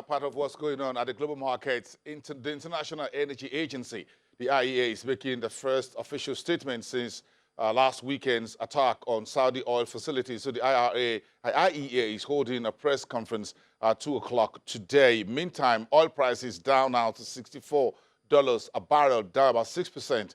part of what's going on at the global markets. The International Energy Agency, the IEA, is making the first official statement since last weekend's attack on Saudi oil facilities. So the IEA is holding a press conference at 2 o'clock today. Meantime, oil prices down now to $64 a barrel, down about 6%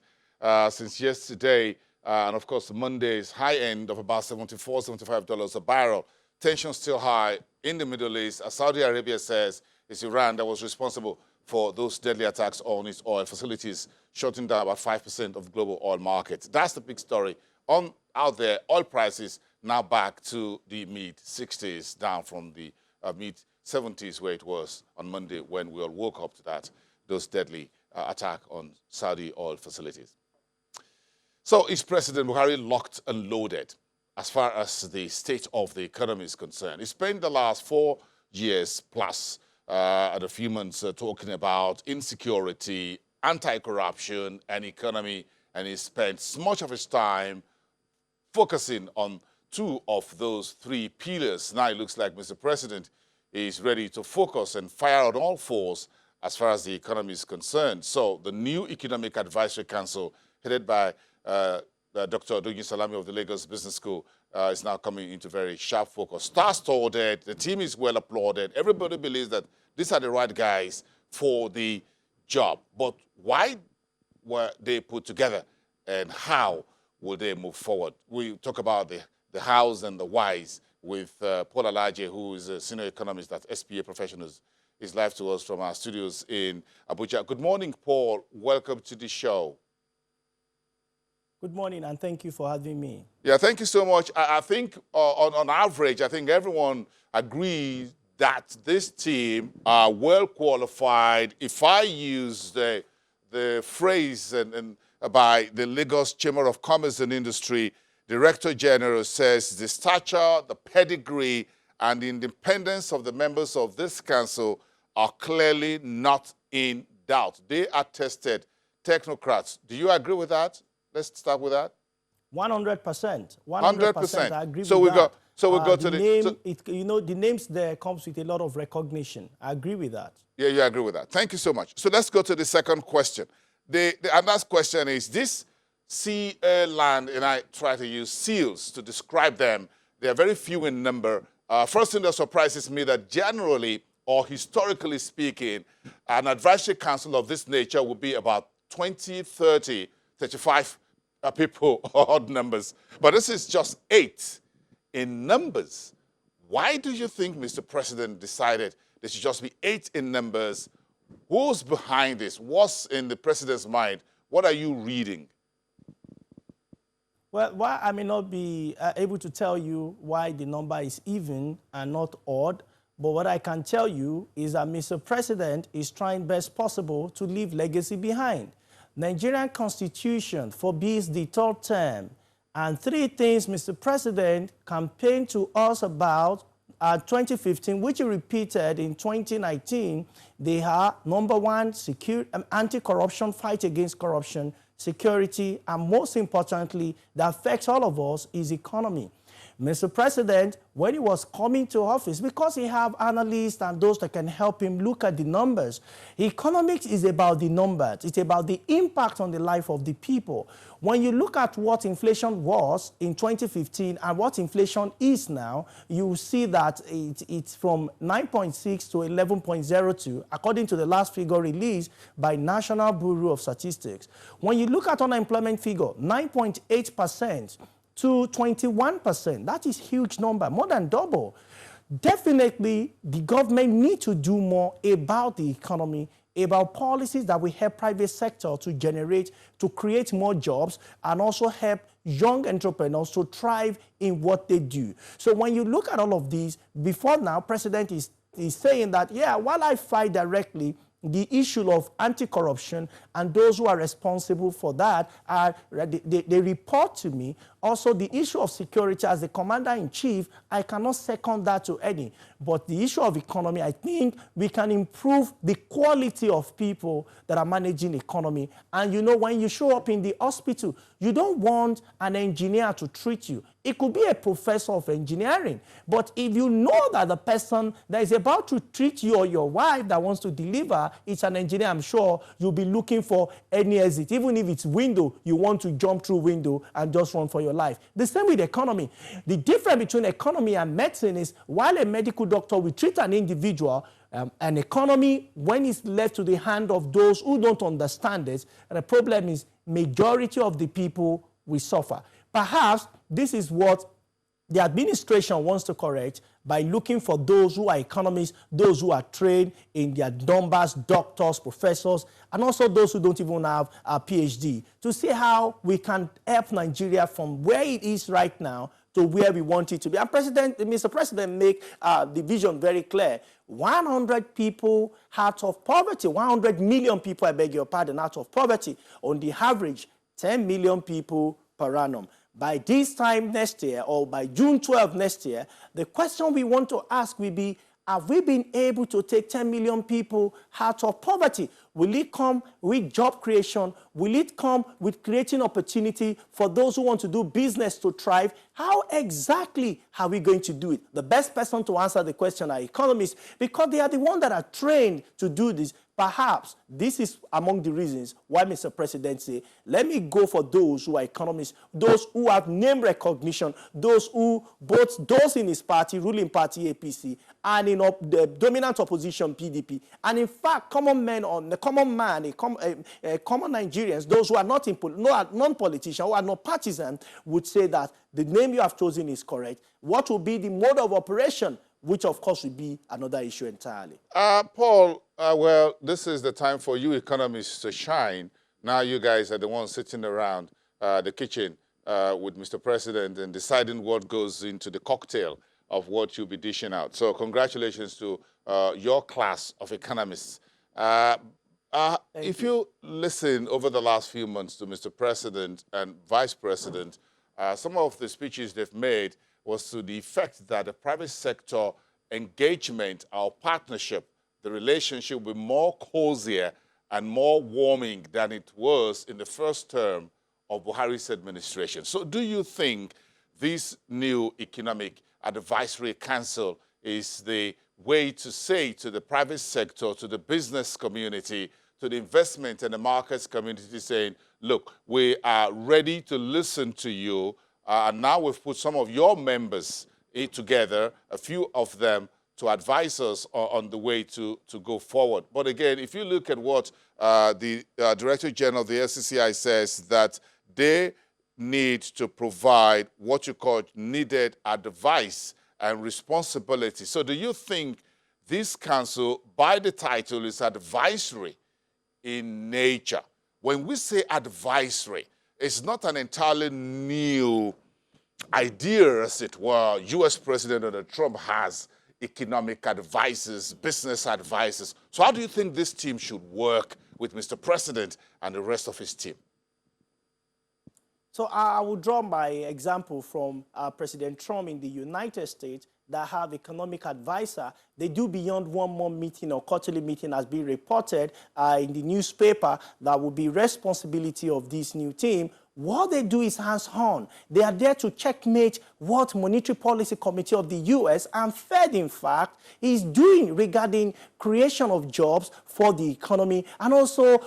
since yesterday. And of course, Monday's high end of about $74, $75 a barrel. Tension still high in the Middle East, as Saudi Arabia says it's Iran that was responsible for those deadly attacks on its oil facilities, shutting down about 5% of the global oil market. That's the big story. Out there, oil prices now back to the mid-60s, down from the mid-70s where it was on Monday when we all woke up to those deadly attack on Saudi oil facilities. So is President Buhari locked and loaded as far as the state of the economy is concerned? He spent the last 4 years plus and a few months talking about insecurity, anti-corruption, and economy, and he spent much of his time focusing on 2 of those 3 pillars. Now it looks like Mr. President is ready to focus and fire on all 4s as far as the economy is concerned. So the new Economic Advisory Council, headed by Dr. Odoyin Salami of the Lagos Business School, is now coming into very sharp focus. Star-studded, the team is well applauded. Everybody believes that these are the right guys for the job. But why were they put together, and how will they move forward? We talk about the hows and the whys with Paul Alaje, who is a senior economist at SPA Professionals. He's live to us from our studios in Abuja. Good morning, Paul. Welcome to the show. Good morning, and thank you for having me. Yeah, thank you so much. I think on average, I think everyone agrees that this team are well qualified. If I use the phrase by the Lagos Chamber of Commerce and Industry, Director General says the stature, the pedigree, and the independence of the members of this council are clearly not in doubt. They are tested technocrats. Do you agree with that? Let's start with that. 100%. 100%. I agree with that. So we go to the name. You know, the names there comes with a lot of recognition. I agree with that. Yeah, you agree with that. Thank you so much. So let's go to the second question. The last question is this: sea, air, land, and I try to use SEALs to describe them. They are very few in number. First thing that surprises me that generally, or historically speaking, an advisory council of this nature would be about 20, 30, 35 people, odd numbers. But this is just 8 in numbers. Why do you think Mr. President decided there should just be 8 in numbers? Who's behind this? What's in the president's mind? What are you reading? Well, why I may not be able to tell you why the number is even and not odd, but what I can tell you is that Mr. President is trying best possible to leave legacy behind. Nigerian Constitution forbids the 3rd term, and 3 things Mr. President campaigned to us about 2015, which he repeated in 2019. They are, number 1, anti-corruption, fight against corruption, security, and most importantly, that affects all of us, is economy. Mr. President, when he was coming to office, because he have analysts and those that can help him look at the numbers, economics is about the numbers. It's about the impact on the life of the people. When you look at what inflation was in 2015 and what inflation is now, you see that it's from 9.6 to 11.02, according to the last figure released by National Bureau of Statistics. When you look at unemployment figure, 9.8%. to 21%. That is a huge number, more than double. Definitely, the government needs to do more about the economy, about policies that will help private sector to create more jobs, and also help young entrepreneurs to thrive in what they do. So when you look at all of these, before now, President is saying that, yeah, while I fight directly the issue of anti-corruption, and those who are responsible for that, they report to me. Also, the issue of security as the commander-in-chief, I cannot second that to any. But the issue of economy, I think we can improve the quality of people that are managing economy. And you know, when you show up in the hospital, you don't want an engineer to treat you. It could be a professor of engineering. But if you know that the person that is about to treat you or your wife that wants to deliver is an engineer, I'm sure you'll be looking for any exit. Even if it's window, you want to jump through window and just run for your life. The same with economy. The difference between economy and medicine is while a medical doctor will treat an individual, an economy, when it's left to the hand of those who don't understand it, the problem is majority of the people will suffer. Perhaps this is what the administration wants to correct by looking for those who are economists, those who are trained in their numbers, doctors, professors, and also those who don't even have a PhD, to see how we can help Nigeria from where it is right now to where we want it to be. And Mr. President make the vision very clear. 100 people out of poverty, 100 million people, I beg your pardon, out of poverty. On the average, 10 million people per annum. By this time next year, or by June 12 next year, the question we want to ask will be, have we been able to take 10 million people out of poverty? Will it come with job creation? Will it come with creating opportunity for those who want to do business to thrive? How exactly are we going to do it? The best person to answer the question are economists, because they are the ones that are trained to do this. Perhaps this is among the reasons why Mr. President say, let me go for those who are economists, those who have name recognition, those who, both those in his party, ruling party APC, and in the dominant opposition PDP, and in fact, common Nigerians, those who are not non-politicians, who are not partisan, would say that the name you have chosen is correct. What will be the mode of operation? Which, of course, will be another issue entirely. Paul, well, this is the time for you economists to shine. Now you guys are the ones sitting around the kitchen with Mr. President and deciding what goes into the cocktail of what you'll be dishing out. So congratulations to your class of economists. If you listen over the last few months to Mr. President and Vice President, some of the speeches they've made was to the effect that the private sector engagement, our partnership, the relationship will be more cozier and more warming than it was in the first term of Buhari's administration. So do you think this new Economic Advisory Council is the way to say to the private sector, to the business community, to the investment and the markets community, saying, look, we are ready to listen to you, and now we've put some of your members together, a few of them, to advise us on the way to go forward. But again, if you look at what the Director General of the SCCI says, that they need to provide what you call needed advice and responsibility. So do you think this council, by the title, is advisory in nature? When we say advisory, it's not an entirely new idea, as it were. U.S. President Donald Trump has economic advisors, business advisors. So how do you think this team should work with Mr. President and the rest of his team? So I will draw my example from President Trump in the United States that have economic advisor. They do beyond one more meeting or quarterly meeting, as being reported in the newspaper, that will be responsibility of this new team. What they do is hands-on. They are there to checkmate what Monetary Policy Committee of the U.S. and Fed, in fact, is doing regarding creation of jobs for the economy, and also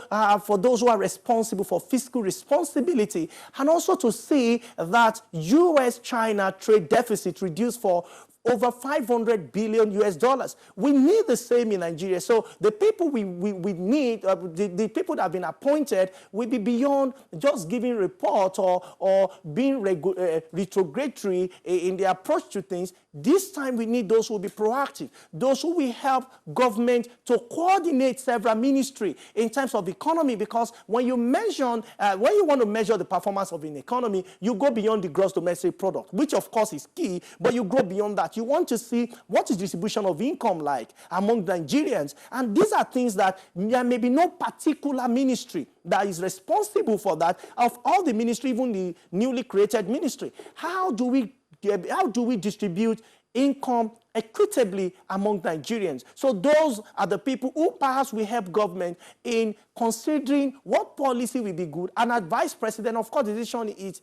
for those who are responsible for fiscal responsibility, and also to see that U.S.-China trade deficit reduced for over 500 billion US dollars. We need the same in Nigeria. So the people we need, the people that have been appointed, will be beyond just giving report or being retrogratory in their approach to things. This time we need those who will be proactive, those who will help government to coordinate several ministries in terms of economy, because when you mention, when you want to measure the performance of an economy, you go beyond the gross domestic product, which of course is key, but you go beyond that. You want to see what is distribution of income like among Nigerians. And these are things that there may be no particular ministry that is responsible for that. Of all the ministry, even the newly created ministry, how do we distribute income equitably among Nigerians. So those are the people who perhaps will help government in considering what policy will be good and advise president. Of course, the decision is.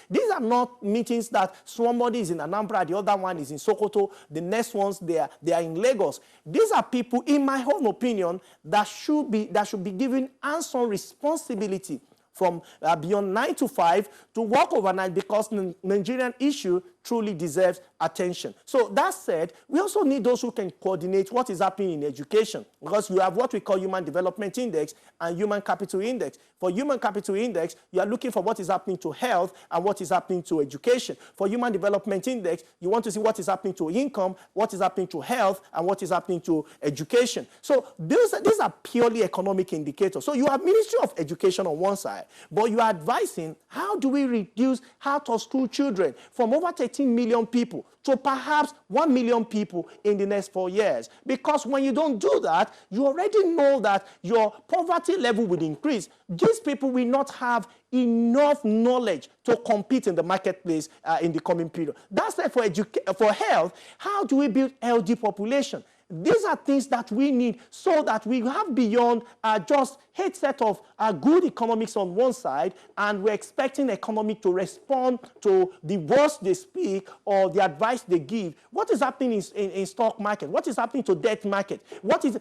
These are not meetings that somebody is in Anambra, the other one is in Sokoto, the next ones they are in Lagos. These are people, in my own opinion, that should be given hands-on responsibility from beyond 9 to 5 to work overnight, because the Nigerian issue truly deserves attention. So that said, we also need those who can coordinate what is happening in education, because you have what we call Human Development Index and Human Capital Index. For Human Capital Index, you are looking for what is happening to health and what is happening to education. For Human Development Index, you want to see what is happening to income, what is happening to health, and what is happening to education. So these are purely economic indicators. So you have Ministry of Education on one side, but you are advising how do we reduce out-of-school children from over 13 million people to perhaps 1 million people in the next 4 years. Because when you don't do that, you already know that your poverty level will increase. These people will not have enough knowledge to compete in the marketplace in the coming period. That's it for health. How do we build healthy population? These are things that we need so that we have beyond just a set of good economics on one side, and we're expecting economy to respond to the words they speak or the advice they give. What is happening in stock market? What is happening to debt market?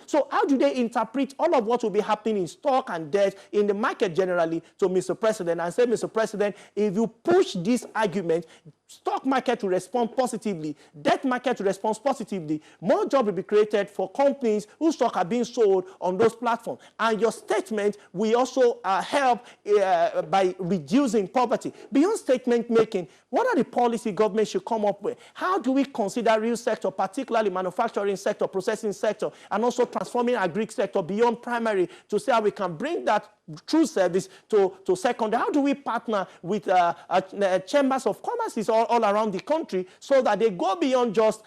So how do they interpret all of what will be happening in stock and debt in the market generally to Mr. President and say, Mr. President, if you push this argument, stock market will respond positively, debt market will respond positively, more jobs will be created for companies whose stock are being sold on those platforms. And your statement will also help by reducing poverty. Beyond statement making, what are the policy government should come up with? How do we consider real sector, particularly manufacturing sector, processing sector, and also transforming agri sector beyond primary to see how we can bring that true service to secondary? How do we partner with chambers of commerce all around the country so that they go beyond just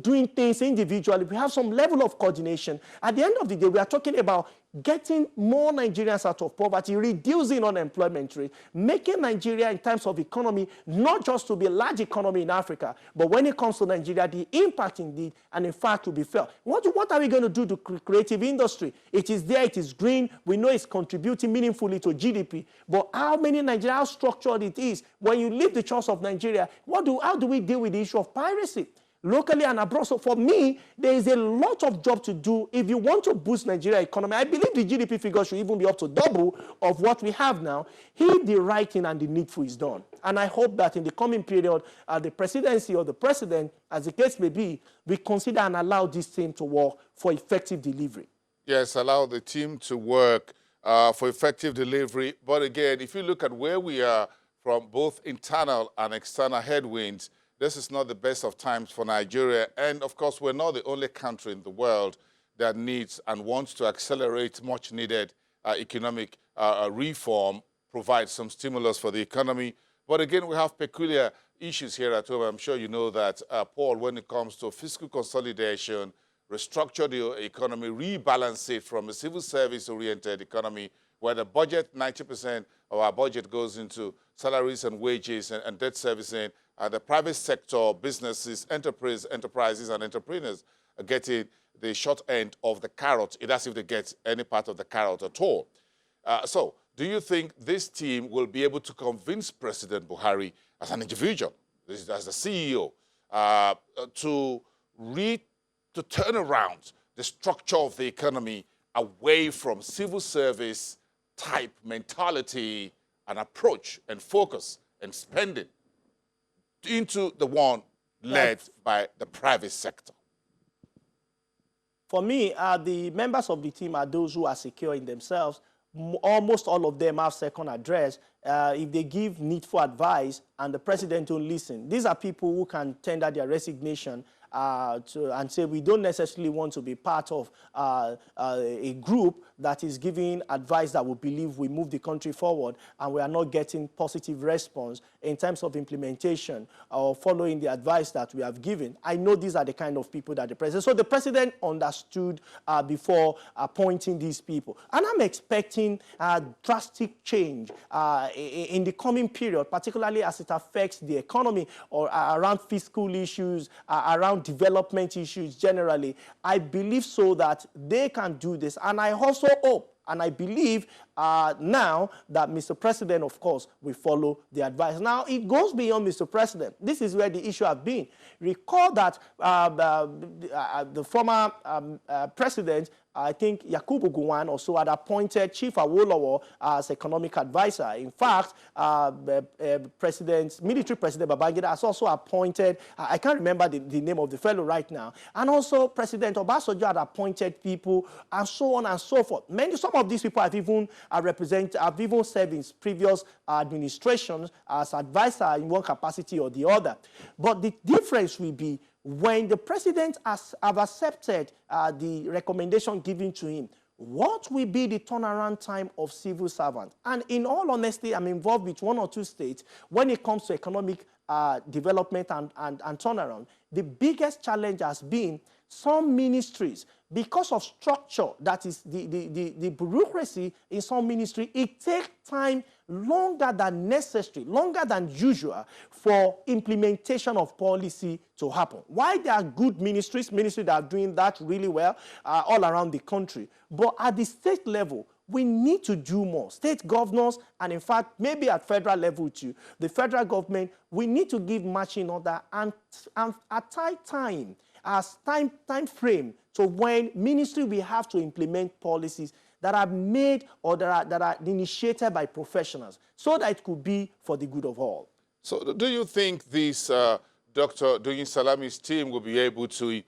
doing things individually? We have some level of coordination. At the end of the day, we are talking about getting more Nigerians out of poverty, reducing unemployment rate, making Nigeria in terms of economy, not just to be a large economy in Africa, but when it comes to Nigeria, the impact indeed and in fact will be felt. What are we going to do to creative industry? It is there, it is green, we know it's contributing meaningfully to GDP, but how many Nigerians, how structured it is? When you leave the shores of Nigeria, how do we deal with the issue of piracy? Locally and abroad. So for me, there is a lot of job to do if you want to boost Nigeria economy. I believe the GDP figure should even be up to double of what we have now if the right thing and the needful is done. And I hope that in the coming period, the presidency or the president, as the case may be, we consider and allow this team to work for effective delivery. Yes, allow the team to work for effective delivery. But again, if you look at where we are from both internal and external headwinds, this is not the best of times for Nigeria. And of course, we're not the only country in the world that needs and wants to accelerate much needed economic reform, provide some stimulus for the economy. But again, we have peculiar issues here at home. I'm sure you know that, Paul, when it comes to fiscal consolidation, restructure the economy, rebalance it from a civil service-oriented economy where the budget, 90% of our budget goes into salaries and wages and debt servicing, the private sector, businesses, enterprises, and entrepreneurs are getting the short end of the carrot, as if they get any part of the carrot at all. So, do you think this team will be able to convince President Buhari as an individual, as the CEO, to turn around the structure of the economy away from civil service type mentality and approach and focus and spending into the one led by the private sector? For me, the members of the team are those who are secure in themselves. Almost all of them have second address. If they give needful advice and the president don't listen, these are people who can tender their resignation and say we don't necessarily want to be part of a group that is giving advice that we believe will move the country forward and we are not getting positive response in terms of implementation or following the advice that we have given. I know these are the kind of people that the president, so the president understood before appointing these people. And I'm expecting drastic change in the coming period, particularly as it affects the economy or around fiscal issues, around development issues generally. I believe so that they can do this. And I also hope and I believe now that Mr. President, of course, will follow the advice. Now, it goes beyond Mr. President. This is where the issue has been. Recall that the former president, I think Yakubu Gowon also had appointed Chief Awolowo as economic advisor. In fact, military President Babangida has also appointed, I can't remember the name of the fellow right now, and also President Obasanjo had appointed people, and so on and so forth. Some of these people have even served in previous administrations as advisor in one capacity or the other. But the difference will be when the president have accepted the recommendation given to him, what will be the turnaround time of civil servants? And in all honesty, I'm involved with one or two states when it comes to economic development and turnaround. The biggest challenge has been some ministries, because of structure, that is the bureaucracy in some ministry, it takes time longer than necessary, longer than usual for implementation of policy to happen. Why there are good ministries that are doing that really well all around the country. But at the state level, we need to do more. State governors, and in fact, maybe at federal level too, the federal government, we need to give marching order and a tight time, as time frame, to when ministry will have to implement policies that are made or that are initiated by professionals, so that it could be for the good of all. So do you think this Dr. Doyin Salami's team will be able to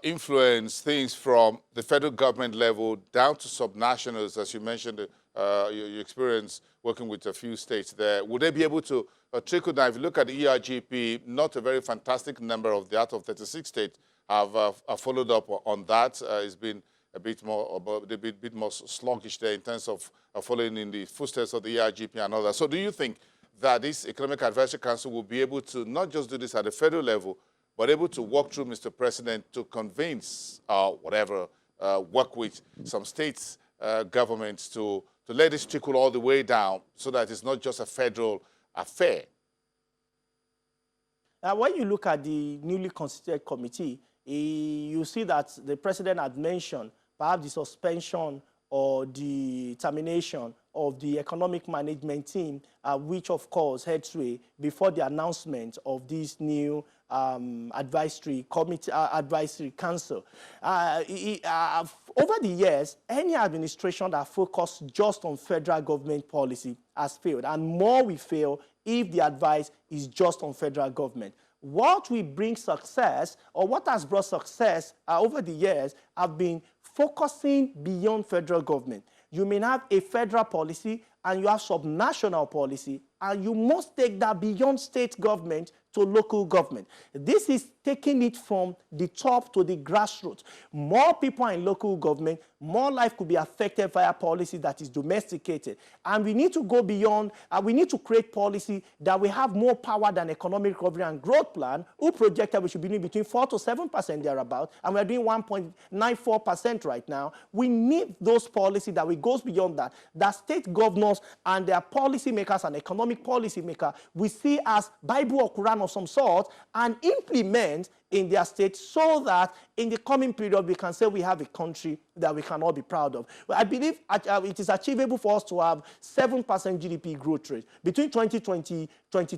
influence things from the federal government level down to subnationals, as you mentioned, your experience working with a few states there? Would they be able to trickle down? If you look at the ERGP, not a very fantastic number of the out of 36 states have followed up on that. It's been a bit more sluggish there in terms of following in the footsteps of the ERGP and all that. So do you think that this Economic Advisory Council will be able to not just do this at the federal level, but able to walk through Mr. President to convince work with some states' governments to let this trickle all the way down so that it's not just a federal affair? When you look at the newly constituted committee, you see that the president had mentioned perhaps the suspension or the termination of the economic management team, which of course had sway before the announcement of this new advisory committee, advisory council. Over the years, any administration that focused just on federal government policy has failed, and more will fail if the advice is just on federal government. What will bring success, or what has brought success over the years, have been focusing beyond federal government. You may have a federal policy and you have subnational policy, and you must take that beyond state government to local government. This is taking it from the top to the grassroots. More people are in local government, more life could be affected via policy that is domesticated. And we need to go beyond, we need to create policy that will have more power than economic recovery and growth plan, who projected we should be doing between 4 to 7% thereabout, and we're doing 1.94% right now. We need those policies that will go beyond that, that state governors and their policy makers and economic policy makers will see as Bible or Quran of some sort and implement in their state, so that in the coming period we can say we have a country that we can all be proud of. I believe it is achievable for us to have 7% GDP growth rate between 2022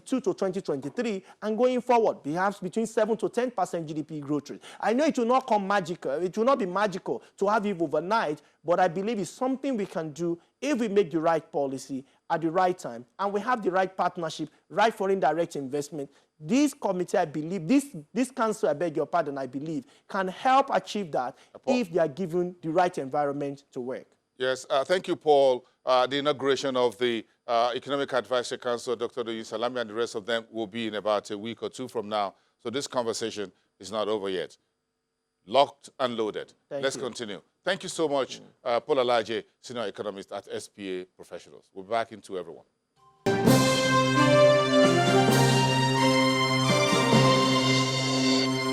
to 2023, and going forward, perhaps between 7 to 10% GDP growth rate. I know it will not come magical, it will not be magical to have it overnight, but I believe it's something we can do if we make the right policy at the right time, and we have the right partnership, right foreign direct investment. This committee, I believe, this council, I beg your pardon, I believe, can help achieve that if they are given the right environment to work. Yes, thank you, Paul. The inauguration of the Economic Advisory Council, Dr. Doyin Salami and the rest of them will be in about a week or two from now. So this conversation is not over yet. Locked and loaded. Let's continue. Thank you so much, Paul Alaje, Senior Economist at SPA Professionals. We'll be back into everyone.